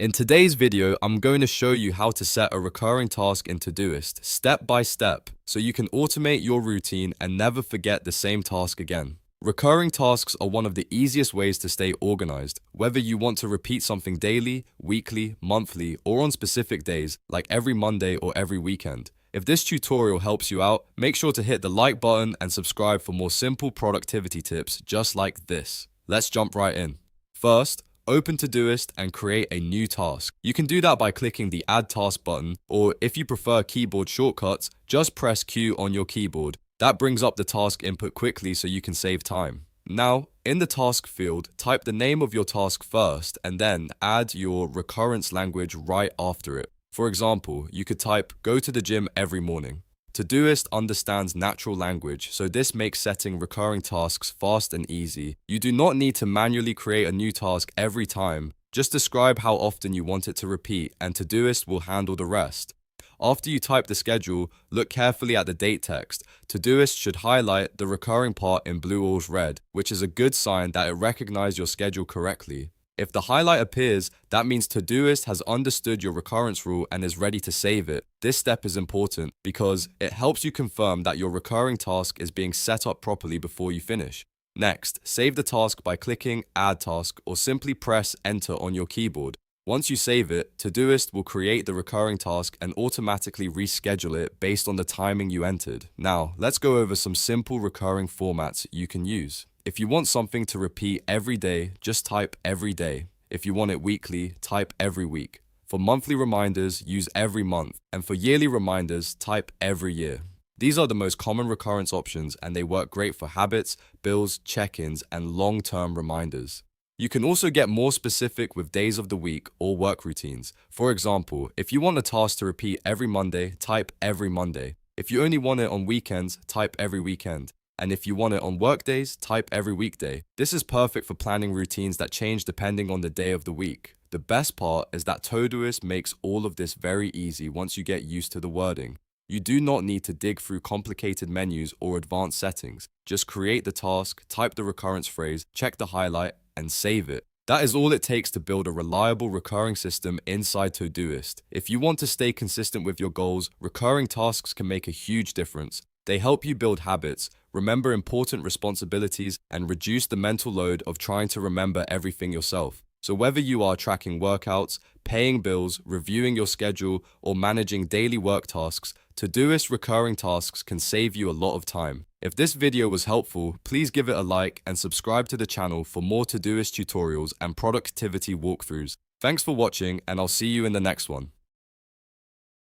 In today's video, I'm going to show you how to set a recurring task in Todoist step by step so you can automate your routine and never forget the same task again. Recurring tasks are one of the easiest ways to stay organized, whether you want to repeat something daily, weekly, monthly, or on specific days like every Monday or every weekend. If this tutorial helps you out, make sure to hit the like button and subscribe for more simple productivity tips just like this. Let's jump right in. First, open Todoist and create a new task. You can do that by clicking the Add Task button, or if you prefer keyboard shortcuts, just press Q on your keyboard. That brings up the task input quickly so you can save time. Now, in the task field, type the name of your task first and then add your recurrence language right after it. For example, you could type, "Go to the gym every morning." Todoist understands natural language, so this makes setting recurring tasks fast and easy. You do not need to manually create a new task every time. Just describe how often you want it to repeat, and Todoist will handle the rest. After you type the schedule, look carefully at the date text. Todoist should highlight the recurring part in blue or red, which is a good sign that it recognized your schedule correctly. If the highlight appears, that means Todoist has understood your recurrence rule and is ready to save it. This step is important because it helps you confirm that your recurring task is being set up properly before you finish. Next, save the task by clicking Add Task or simply press Enter on your keyboard. Once you save it, Todoist will create the recurring task and automatically reschedule it based on the timing you entered. Now, let's go over some simple recurring formats you can use. If you want something to repeat every day, just type every day. If you want it weekly, type every week. For monthly reminders, use every month. And for yearly reminders, type every year. These are the most common recurrence options and they work great for habits, bills, check-ins, and long-term reminders. You can also get more specific with days of the week or work routines. For example, if you want a task to repeat every Monday, type every Monday. If you only want it on weekends, type every weekend. And if you want it on work days, type every weekday. This is perfect for planning routines that change depending on the day of the week. The best part is that Todoist makes all of this very easy once you get used to the wording. You do not need to dig through complicated menus or advanced settings. Just create the task, type the recurrence phrase, check the highlight, and save it. That is all it takes to build a reliable recurring system inside Todoist. If you want to stay consistent with your goals, recurring tasks can make a huge difference. They help you build habits, remember important responsibilities, and reduce the mental load of trying to remember everything yourself. So whether you are tracking workouts, paying bills, reviewing your schedule, or managing daily work tasks, Todoist recurring tasks can save you a lot of time. If this video was helpful, please give it a like and subscribe to the channel for more Todoist tutorials and productivity walkthroughs. Thanks for watching, and I'll see you in the next one.